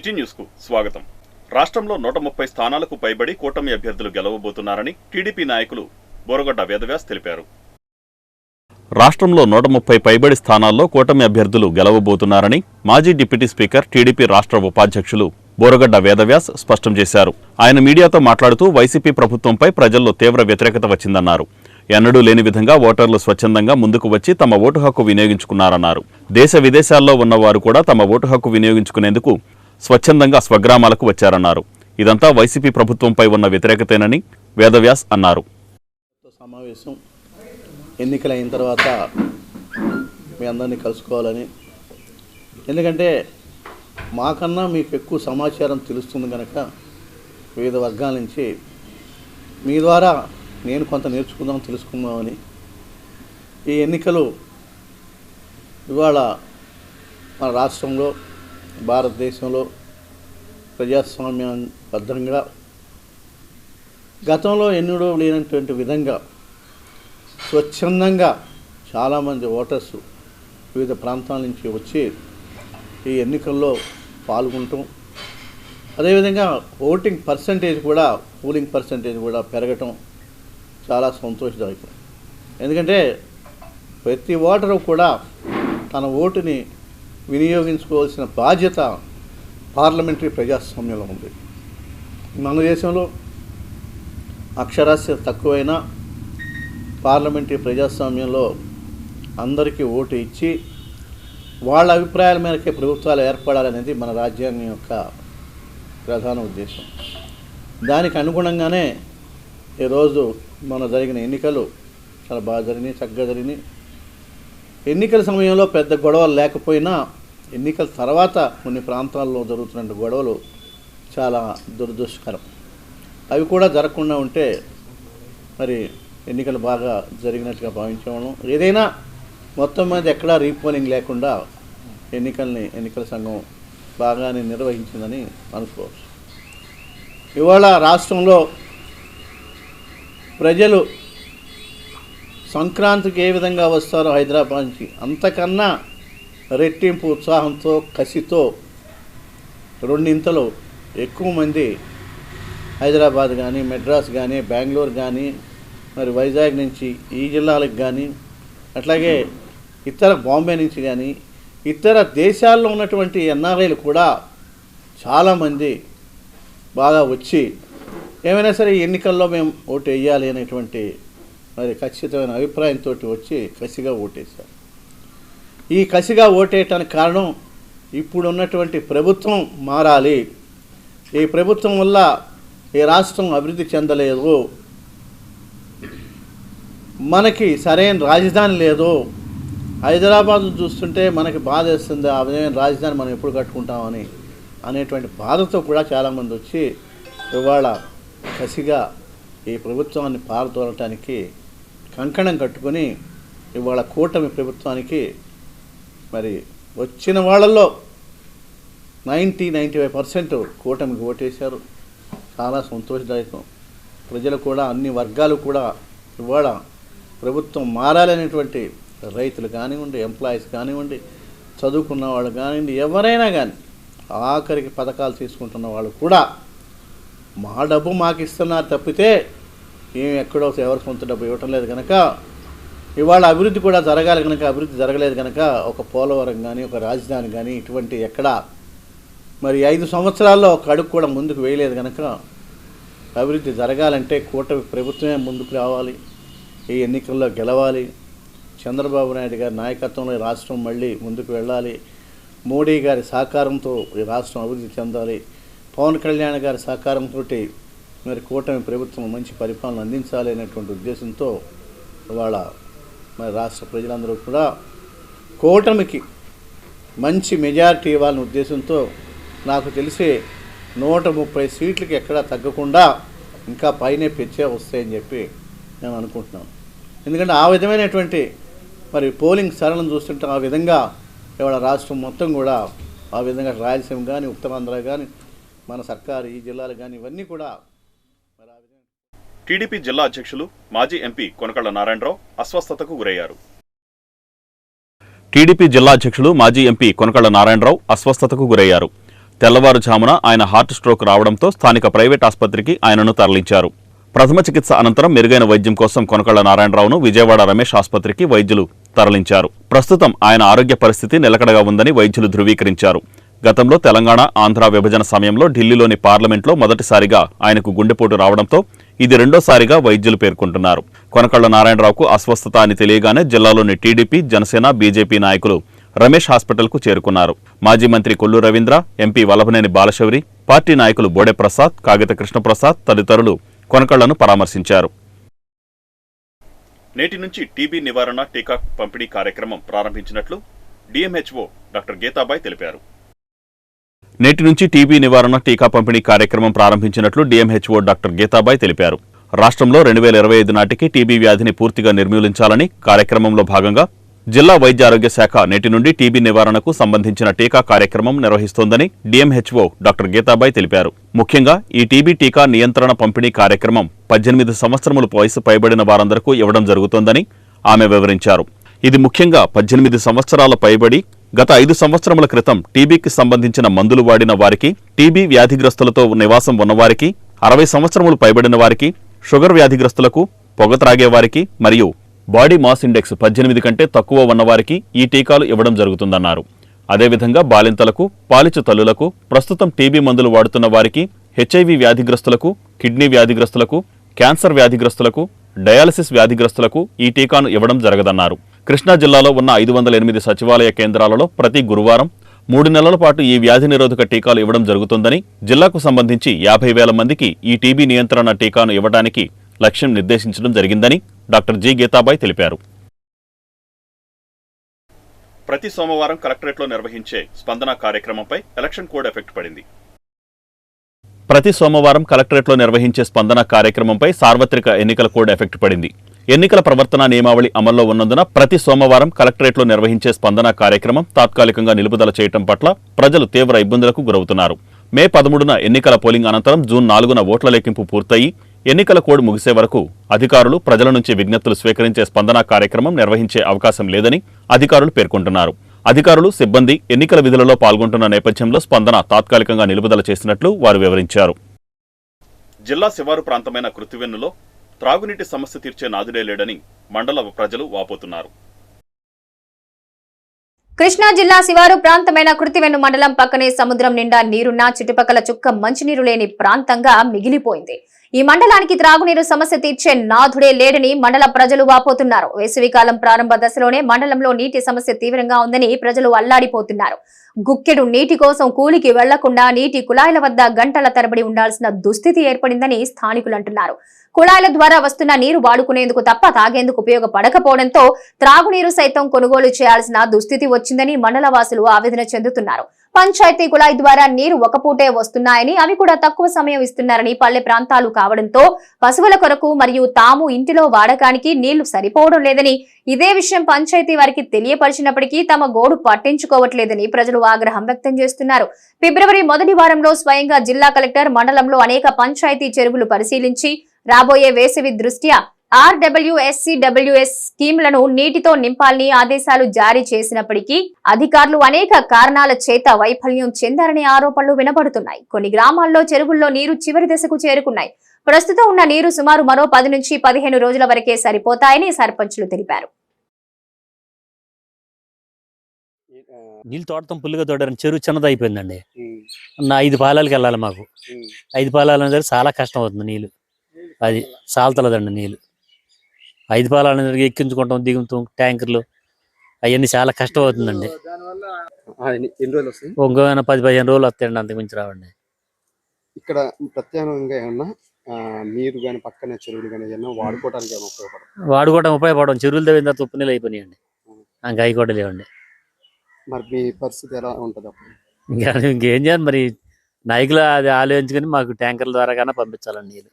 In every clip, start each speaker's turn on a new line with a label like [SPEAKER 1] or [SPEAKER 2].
[SPEAKER 1] City news కు స్వాగతం. రాష్ట్రంలో 130 స్థానాలకు పైబడి కూటమి అభ్యర్థులు గెలవబోతున్నారని టీడీపీ నాయకులు బోరగొడ్డ వేదవ్యాస్ తెలిపారు. రాష్ట్రంలో 130 పైబడి స్థానాల్లో కూటమి అభ్యర్థులు గెలవబోతున్నారని మాజీ డిప్యూటీ స్పీకర్ టీడీపీ రాష్ట్ర ఉపాధ్యక్షులు బోరగొడ్డ వేదవ్యాస్ స్పష్టం చేశారు. ఆయన మీడియాతో మాట్లాడుతూ వైసీపీ ప్రభుత్వంపై ప్రజల్లో తీవ్ర వ్యతిరేకత వచ్చిందన్నారు. ఎన్నడూ లేని విధంగా ఓటర్లు స్వచ్ఛందంగా ముందుకు వచ్చి తమ ఓటు హక్కు వినియోగించుకున్నారన్నారు. దేశ విదేశాల్లో ఉన్నవారు కూడా తమ ఓటు హక్కు వినియోగించుకునేందుకు స్వచ్ఛందంగా స్వగ్రామాలకు వచ్చారన్నారు. ఇదంతా వైసీపీ ప్రభుత్వంపై ఉన్న వ్యతిరేకతేనని వేదవ్యాస్ అన్నారు.
[SPEAKER 2] సమావేశం ఎన్నికలైన తర్వాత మీ అందరినీ కలుసుకోవాలని, ఎందుకంటే మాకన్నా మీకు ఎక్కువ సమాచారం తెలుస్తుంది కనుక వివిధ వర్గాల నుంచి మీ ద్వారా నేను కొంత తెలుసుకుందామని ఈ ఎన్నికలు ఇవాళ మన రాష్ట్రంలో భారతదేశంలో ప్రజాస్వామ్యబద్ధంగా గతంలో ఎన్నడూ లేనటువంటి విధంగా స్వచ్ఛందంగా చాలామంది ఓటర్స్ వివిధ ప్రాంతాల నుంచి వచ్చి ఈ ఎన్నికల్లో పాల్గొనటం, అదేవిధంగా పోలింగ్ పర్సంటేజ్ కూడా పెరగటం చాలా సంతోషదాయకం. ఎందుకంటే ప్రతి ఓటరు కూడా తన ఓటుని వినియోగించుకోవాల్సిన బాధ్యత పార్లమెంటరీ ప్రజాస్వామ్యంలో ఉంది. మన దేశంలో అక్షరాస్యత తక్కువైనా పార్లమెంటరీ ప్రజాస్వామ్యంలో అందరికీ ఓటు ఇచ్చి వాళ్ళ అభిప్రాయాల మేరకే ప్రభుత్వాలు ఏర్పడాలనేది మన రాజ్యాంగం యొక్క ప్రధాన ఉద్దేశం. దానికి అనుగుణంగానే ఈరోజు మన జరిగిన ఎన్నికలు చాలా బాగా జరిగినాయి, చక్కగా జరిగినాయి. ఎన్నికల సమయంలో పెద్ద గొడవలు లేకపోయినా ఎన్నికల తర్వాత కొన్ని ప్రాంతాల్లో జరుగుతున్న గొడవలు చాలా దురదృష్టకరం. అవి కూడా జరగకుండా ఉంటే మరి ఎన్నికలు బాగా జరిగినట్టుగా భావించేవాళ్ళం. ఏదైనా మొత్తం మీద ఎక్కడా రీపోలింగ్ లేకుండా ఎన్నికల సంఘం బాగానే నిర్వహించిందని అనుకోవచ్చు. ఇవాళ రాష్ట్రంలో ప్రజలు సంక్రాంతికి ఏ విధంగా వస్తారో హైదరాబాద్ నుంచి అంతకన్నా రెట్టింపు ఉత్సాహంతో, కసితో రెండింతలు ఎక్కువ మంది హైదరాబాద్ కానీ, మెడ్రాస్ కానీ, బెంగళూరు కానీ, మరి వైజాగ్ నుంచి ఈ జిల్లాలకు కానీ, అట్లాగే ఇతర బాంబే నుంచి కానీ, ఇతర దేశాల్లో ఉన్నటువంటి ఎన్ఆర్ఐలు కూడా చాలామంది బాగా వచ్చి ఏమైనా సరే ఈ ఎన్నికల్లో మేము ఓటు వేయాలి అనేటువంటి మరి ఖచ్చితమైన అభిప్రాయంతో వచ్చి కసిగా ఓటేశారు. ఈ కసిగా ఓటేయటానికి కారణం ఇప్పుడు ఉన్నటువంటి ప్రభుత్వం మారాలి, ఈ ప్రభుత్వం వల్ల ఈ రాష్ట్రం అభివృద్ధి చెందలేదు, మనకి సరైన రాజధాని లేదు, హైదరాబాద్ చూస్తుంటే మనకి బాధ వేస్తుంది, ఆ విధమైన రాజధాని మనం ఎప్పుడు కట్టుకుంటామని అనేటువంటి బాధతో కూడా చాలామంది వచ్చి ఇవాళ కసిగా ఈ ప్రభుత్వాన్ని పారదోలటానికి కంకణం కట్టుకొని ఇవాళ కూటమి ప్రభుత్వానికి మరి వచ్చిన వాళ్ళల్లో 95% కూటమికి ఓటేశారు. చాలా సంతోషదాయకం. ప్రజలు కూడా అన్ని వర్గాలు కూడా ఇవాళ ప్రభుత్వం మారాలనేటువంటి రైతులు కానివ్వండి, ఎంప్లాయీస్ కానివ్వండి, చదువుకున్న వాళ్ళు కానివ్వండి, ఎవరైనా కానీ ఆఖరికి పథకాలు తీసుకుంటున్న వాళ్ళు కూడా మా డబ్బు మాకు ఇస్తున్నారు తప్పితే ఏం ఎక్కడో ఎవరి సొంత డబ్బు ఇవ్వటం లేదు కనుక ఇవాళ అభివృద్ధి కూడా జరగాలి కనుక అభివృద్ధి జరగలేదు కనుక ఒక పోలవరం కానీ, ఒక రాజధాని కానీ ఇటువంటి ఎక్కడ మరి 5 సంవత్సరాల్లో ఒక అడుగు కూడా ముందుకు వేయలేదు కనుక అభివృద్ధి జరగాలంటే కూటమి ప్రభుత్వమే ముందుకు రావాలి, ఈ ఎన్నికల్లో గెలవాలి, చంద్రబాబు నాయుడు గారి నాయకత్వంలో ఈ రాష్ట్రం మళ్ళీ ముందుకు వెళ్ళాలి, మోడీ గారి సహకారంతో ఈ రాష్ట్రం అభివృద్ధి చెందాలి, పవన్ కళ్యాణ్ గారి సహకారంతో మరి కూటమి ప్రభుత్వం మంచి పరిపాలన అందించాలి అనేటువంటి ఉద్దేశంతో ఇవాళ మరి రాష్ట్ర ప్రజలందరూ కూడా కూటమికి మంచి మెజారిటీ ఇవ్వాలనే ఉద్దేశంతో నాకు తెలిసి 130 సీట్లకి ఎక్కడా తగ్గకుండా ఇంకా పైనే పెంచే వస్తాయని చెప్పి నేను అనుకుంటున్నాను. ఎందుకంటే ఆ విధమైనటువంటి మరి పోలింగ్ సరళం చూస్తుంటే ఆ విధంగా ఇవాళ రాష్ట్రం మొత్తం కూడా ఆ విధంగా రాయలసీమ కానీ, ఉత్తరాంధ్ర కానీ, మన సర్కారు ఈ జిల్లాలు కానీ ఇవన్నీ కూడా మరి ఆ విధంగా.
[SPEAKER 1] టీడీపీ జిల్లా అధ్యక్షులు మాజీ ఎంపీ కొనకళ్ళ నారాయణరావు అస్వస్థతకు గురయ్యారు. టీడీపీ జిల్లా అధ్యక్షులు మాజీ ఎంపీ కొనకళ్ళ నారాయణరావు అస్వస్థతకు గురయ్యారు. తెల్లవారుజామున ఆయన హార్ట్ స్ట్రోక్ రావడంతో స్థానిక ప్రైవేట్ ఆసుపత్రికి ఆయనను తరలించారు. ప్రథమ చికిత్స అనంతరం మెరుగైన వైద్యం కోసం కొనకళ్ల నారాయణరావును విజయవాడ రమేష్ ఆసుపత్రికి వైద్యులు తరలించారు. ప్రస్తుతం ఆయన ఆరోగ్య పరిస్థితి నిలకడగా ఉందని వైద్యులు ధృవీకరించారు. గతంలో తెలంగాణ, ఆంధ్ర విభజన సమయంలో ఢిల్లీలోని పార్లమెంట్లో మొదటిసారిగా ఆయనకు గుండెపోటు రావడంతో ఇది రెండోసారిగా వైద్యులు పేర్కొంటున్నారు. కొనకళ్ల నారాయణరావుకు అస్వస్థత అని తెలియగానే జిల్లాలోని టీడీపీ, జనసేన, బీజేపీ నాయకులు రమేష్ హాస్పిటల్కు చేరుకున్నారు. మాజీ మంత్రి కొల్లు రవీంద్ర, ఎంపీ వల్లభనేని బాలశౌరి, పార్టీ నాయకులు బోడే ప్రసాద్, కాగిత కృష్ణప్రసాద్ తదితరులు కొనకళ్లను పరామర్శించారు. నేటి నుంచి టీబీ నివారణ టీకా పంపిణీ కార్యక్రమం ప్రారంభించినట్లు డిఎంహెచ్ఓ డాక్టర్ గీతాబాయ్ తెలిపారు. నేటి నుంచి టీబీ నివారణ టీకా పంపిణీ కార్యక్రమం ప్రారంభించినట్లు డిఎంహెచ్ఓ డాక్టర్ గీతాబాయ్ తెలిపారు. రాష్ట్రంలో 2025 నాటికి టీబీ వ్యాధిని పూర్తిగా నిర్మూలించాలని కార్యక్రమంలో భాగంగా జిల్లా వైద్య ఆరోగ్య శాఖ నేటి నుండి టీబీ నివారణకు సంబంధించిన టీకా కార్యక్రమం నిర్వహిస్తోందని డిఎంహెచ్ఓ డాక్టర్ గీతాబాయ్ తెలిపారు. ముఖ్యంగా ఈ టీబీ టీకా నియంత్రణ పంపిణీ కార్యక్రమం 18 సంవత్సరముల వయసు పైబడిన వారందరికీ ఇవ్వడం జరుగుతోందని ఆమె వివరించారు. ఇది ముఖ్యంగా 18 సంవత్సరాల పైబడి గత 5 సంవత్సరముల క్రితం టీబీకి సంబంధించిన మందులు వాడిన వారికి, టీబీ వ్యాధిగ్రస్తులతో నివాసం ఉన్నవారికి, 60 సంవత్సరములు పైబడిన వారికి, షుగర్ వ్యాధిగ్రస్తులకు, పొగ త్రాగే వారికి మరియు బాడీ మాస్ ఇండెక్స్ 18 కంటే తక్కువ ఉన్నవారికి ఈ టీకాలు ఇవ్వడం జరుగుతుందన్నారు. అదేవిధంగా బాలింతలకు, పాలిచ్చు తల్లులకు, ప్రస్తుతం టీబీ మందులు వాడుతున్న వారికి, హెచ్ఐవి వ్యాధిగ్రస్తులకు, కిడ్నీ వ్యాధిగ్రస్తులకు, క్యాన్సర్ వ్యాధిగ్రస్తులకు, డయాలసిస్ వ్యాధిగ్రస్తులకు ఈ టీకాను ఇవ్వడం జరగదన్నారు. కృష్ణా జిల్లాలో ఉన్న 508 సచివాలయ కేంద్రాలలో ప్రతి గురువారం 3 నెలల పాటు ఈ వ్యాధి నిరోధక టీకాలు ఇవ్వడం జరుగుతుందని, జిల్లాకు సంబంధించి 50,000 మందికి ఈ టీబీ నియంత్రణ టీకాను ఇవ్వడానికి లక్ష్యం నిర్దేశించడం జరిగిందని డాక్టర్ జి గీతాబాయ్ తెలిపారు. ప్రతి సోమవారం కలెక్టరేట్లో నిర్వహించే స్పందన కార్యక్రమంపై ఎలక్షన్ కోడ్ ఎఫెక్ట్ పడింది. ప్రతి సోమవారం కలెక్టరేట్లో నిర్వహించే స్పందన కార్యక్రమంపై సార్వత్రిక ఎన్నికల కోడ్ ఎఫెక్ట్ పడింది. ఎన్నికల ప్రవర్తన నియమావళి అమల్లో ఉన్నందున ప్రతి సోమవారం కలెక్టరేట్లో నిర్వహించే స్పందన కార్యక్రమం తాత్కాలికంగా నిలుపుదల చేయడం పట్ల ప్రజలు తీవ్ర ఇబ్బందులకు గురవుతున్నారు. మే 13న ఎన్నికల పోలింగ్ అనంతరం జూన్ 4న ఓట్ల లెక్కింపు పూర్తయి ఎన్నికల కోడ్ ముగిసే వరకు అధికారులు ప్రజల నుంచి విజ్ఞప్తులు స్వీకరించే స్పందన కార్యక్రమం నిర్వహించే అవకాశం లేదని అధికారులు పేర్కొంటున్నారు. అధికారులు, సిబ్బంది ఎన్నికల విధులలో పాల్గొంటున్న నేపథ్యంలో స్పందన తాత్కాలికంగా నిలుపుదల చేసినట్లు వారు వివరించారు. జిల్లా శివారు ప్రాంతమైన కృత్తివెన్నులో త్రాగునీటి సమస్య తీర్చే నాదుడే లేడని మండల ప్రజలు వాపోతున్నారు.
[SPEAKER 3] కృష్ణా జిల్లా శివారు ప్రాంతమైన కృత్తివెన్ను మండలం పక్కనే సముద్రం నిండా నీరున్నా చుట్టుపక్కల చుక్క మంచినీరు లేని ప్రాంతంగా మిగిలిపోయింది. ఈ మండలానికి త్రాగునీరు సమస్య తీర్చే నాథుడే లేడని మండల ప్రజలు వాపోతున్నారు. వేసవికాలం ప్రారంభ దశలోనే మండలంలో నీటి సమస్య తీవ్రంగా ఉందని ప్రజలు అల్లాడిపోతున్నారు. గుక్కెడు నీటి కోసం కూలికి వెళ్లకుండా నీటి కుళాయిల వద్ద గంటల తరబడి ఉండాల్సిన దుస్థితి ఏర్పడిందని స్థానికులు అంటున్నారు. కుళాయిల ద్వారా వస్తున్న నీరు వాడుకునేందుకు తప్ప తాగేందుకు ఉపయోగపడకపోవడంతో త్రాగునీరు సైతం కొనుగోలు చేయాల్సిన దుస్థితి వచ్చిందని మండల వాసులు ఆవేదన చెందుతున్నారు. పంచాయతీ కుళాయి ద్వారా నీరు ఒక పూటే వస్తున్నాయని, అవి కూడా తక్కువ సమయం ఇస్తున్నారని, పల్లె ప్రాంతాలు కావడంతో పశువుల కొరకు మరియు తాము ఇంటిలో వాడకానికి నీళ్లు సరిపోవడం లేదని, ఇదే విషయం పంచాయతీ వారికి తెలియపరిచినప్పటికీ తమ గోడు పట్టించుకోవట్లేదని ప్రజలు ఆగ్రహం వ్యక్తం చేస్తున్నారు. ఫిబ్రవరి మొదటి వారంలో స్వయంగా జిల్లా కలెక్టర్ మండలంలో అనేక పంచాయతీ చెరువులు పరిశీలించి రాబోయే వేసవి దృష్ట్యా RWSCWS స్కీంలను నీటితో నింపాలని ఆదేశాలు జారీ చేసినప్పటికీ అధికారులు అనేక కారణాల చేత వైఫల్యం చెందారనే ఆరోపణలు వినబడుతున్నాయి. కొన్ని గ్రామాల్లో చెరువుల్లో నీరు చివరి దశకు చేరుకున్నాయి. ప్రస్తుతం ఉన్న నీరు సుమారు మరో 10 నుంచి 15 రోజుల వరకే సరిపోతాయని సర్పంచులు తెలిపారు.
[SPEAKER 4] నీళ్ళు తోడతాం పుల్లిగా తోడారని చెరువు చిన్నది అయిపోయిందండి. 5 పాలాలకి వెళ్ళాలి మాకు. 5 పాలాలు అనేది చాలా కష్టం అవుతుంది. నీళ్ళు అది సాల్తలేదండి. నీళ్ళు 5 పాలాలు అనేది ఎక్కించుకుంటాం, దిగుతాం, ట్యాంకర్లు అవన్నీ చాలా కష్టం అవుతుందండి. ఇంకో 10-15 రోజులు వస్తాయండి, అంతకు మించి రావండి.
[SPEAKER 5] ఇక్కడ ప్రత్యేకంగా ఏమన్నా నీరు కానీ పక్కనే చెరువులు కానీ ఏమన్నా వాడుకోవడానికి ఏమైనా
[SPEAKER 4] ఉపయోగపడడం చెరువులు తవ్విన తర్వాత ఉప్పు నీళ్ళు అయిపోయినాయండి. ఇంకా అవి కూడా లేవండి.
[SPEAKER 5] మరి మీ పరిస్థితి ఎలా ఉంటుంది అప్పుడు?
[SPEAKER 4] ఇంకేం చేయాలి మరి, నాయకులు అది ఆలోచించుకొని మాకు ట్యాంకర్ల ద్వారా కన్నా పంపించాలండి నీళ్ళు.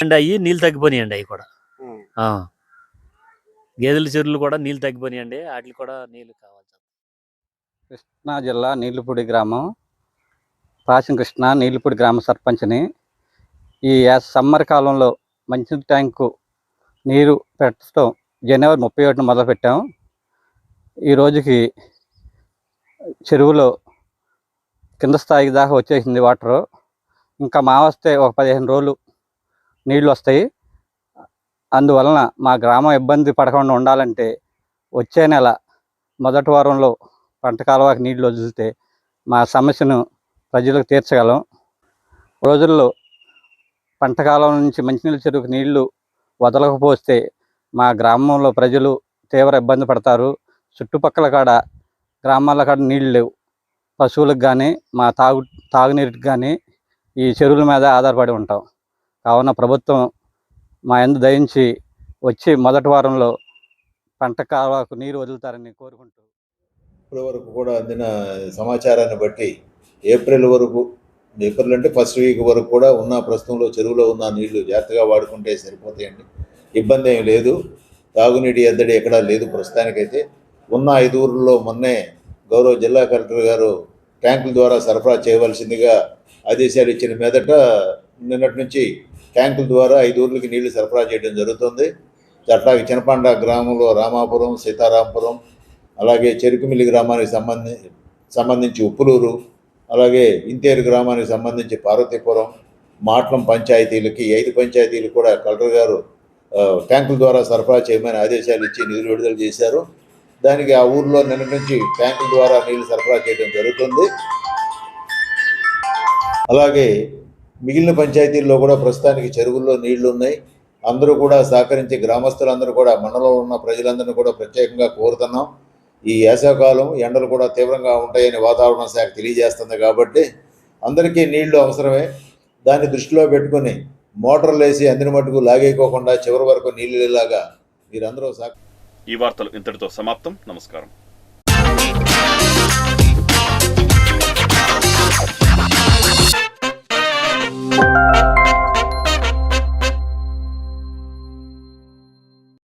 [SPEAKER 4] అండ్ అవి నీళ్ళు తగ్గిపోయినాయండి. అవి కూడా గేదెల చెరువులు కూడా నీళ్ళు తగ్గిపోయినాయండి. వాటికి కూడా నీళ్ళు కావాలి.
[SPEAKER 6] కృష్ణా జిల్లా నీళ్లపూడి గ్రామం, ప్రాచీన కృష్ణ నీళ్లపూడి గ్రామ సర్పంచ్ని. ఈ సమ్మర్ కాలంలో మంచి ట్యాంకు నీరు పెట్టడం జనవరి 31న మొదలుపెట్టాము. ఈ రోజుకి చెరువులో కింద స్థాయికి దాకా వచ్చేసింది వాటరు. ఇంకా మా వస్తే ఒక 15 రోజులు నీళ్ళు వస్తాయి. అందువలన మా గ్రామం ఇబ్బంది పడకుండా ఉండాలంటే వచ్చే నెల మొదటి వారంలో పంట కాలువకి నీళ్లు వదిలితే మా సమస్యను ప్రజలకు తీర్చగలం. రోజుల్లో పంట కాలం నుంచి మంచినీళ్ళ చెరువుకు నీళ్లు వదలకపోతే మా గ్రామంలో ప్రజలు తీవ్ర ఇబ్బంది పడతారు. చుట్టుపక్కల కాడ గ్రామాల కాడ నీళ్ళు లేవు. పశువులకు కానీ మా తాగునీటికి కానీ ఈ చెరువుల మీద ఆధారపడి ఉంటాం. కావున ప్రభుత్వం మా యందు దయించి వచ్చి మొదటి వారంలో పంట కాలువకు నీరు వదులుతారని కోరుకుంటూ,
[SPEAKER 7] ఇప్పటి వరకు కూడా అందిన సమాచారాన్ని బట్టి ఏప్రిల్ అంటే ఫస్ట్ వీక్ వరకు కూడా ఉన్న ప్రస్తుతంలో చెరువులో ఉన్న నీళ్లు జాగ్రత్తగా వాడుకుంటే సరిపోతాయండి. ఇబ్బంది ఏం లేదు. తాగునీటి ఎద్దడి ఎక్కడా లేదు ప్రస్తుతానికైతే. ఉన్న 5 ఊర్లలో మొన్నే గౌరవ జిల్లా కలెక్టర్ గారు ట్యాంకుల ద్వారా సరఫరా చేయవలసిందిగా ఆదేశాలు ఇచ్చిన మీదట నిన్నటి నుంచి ట్యాంకుల ద్వారా 5 ఊర్లకి నీళ్లు సరఫరా చేయడం జరుగుతుంది. అట్లాగే చినపాండ గ్రామంలో రామాపురం, సీతారాంపురం, అలాగే చెరుకుమిల్లి గ్రామానికి సంబంధించి ఉప్పులూరు, అలాగే ఇంతేరు గ్రామానికి సంబంధించి పార్వతీపురం, మాట్లం పంచాయతీలకి 5 పంచాయతీలు కూడా కలెక్టర్ గారు ట్యాంకుల ద్వారా సరఫరా చేయమని ఆదేశాలు ఇచ్చి నిధులు విడుదల చేశారు. దానికి ఆ ఊర్లో నిన్న నుంచి ట్యాంకుల ద్వారా నీళ్లు సరఫరా చేయడం జరుగుతుంది. అలాగే మిగిలిన పంచాయతీల్లో కూడా ప్రస్తుతానికి చెరువుల్లో నీళ్లు ఉన్నాయి. అందరూ కూడా సహకరించి గ్రామస్తులందరూ కూడా మండలంలో ఉన్న ప్రజలందరినీ కూడా ప్రత్యేకంగా కోరుతున్నాం. ఈ వేసవికాలం ఎండలు కూడా తీవ్రంగా ఉంటాయని వాతావరణ శాఖ తెలియజేస్తుంది కాబట్టి అందరికీ నీళ్లు అవసరమే. దాన్ని దృష్టిలో పెట్టుకుని మోటార్లు వేసి అందిన మట్టుకు లాగేయకోకుండా చివరి వరకు నీళ్ళు ఇలాగా మీరందరూ
[SPEAKER 1] ఈ వార్తలు ఇంతటితో సమాప్తం. నమస్కారం.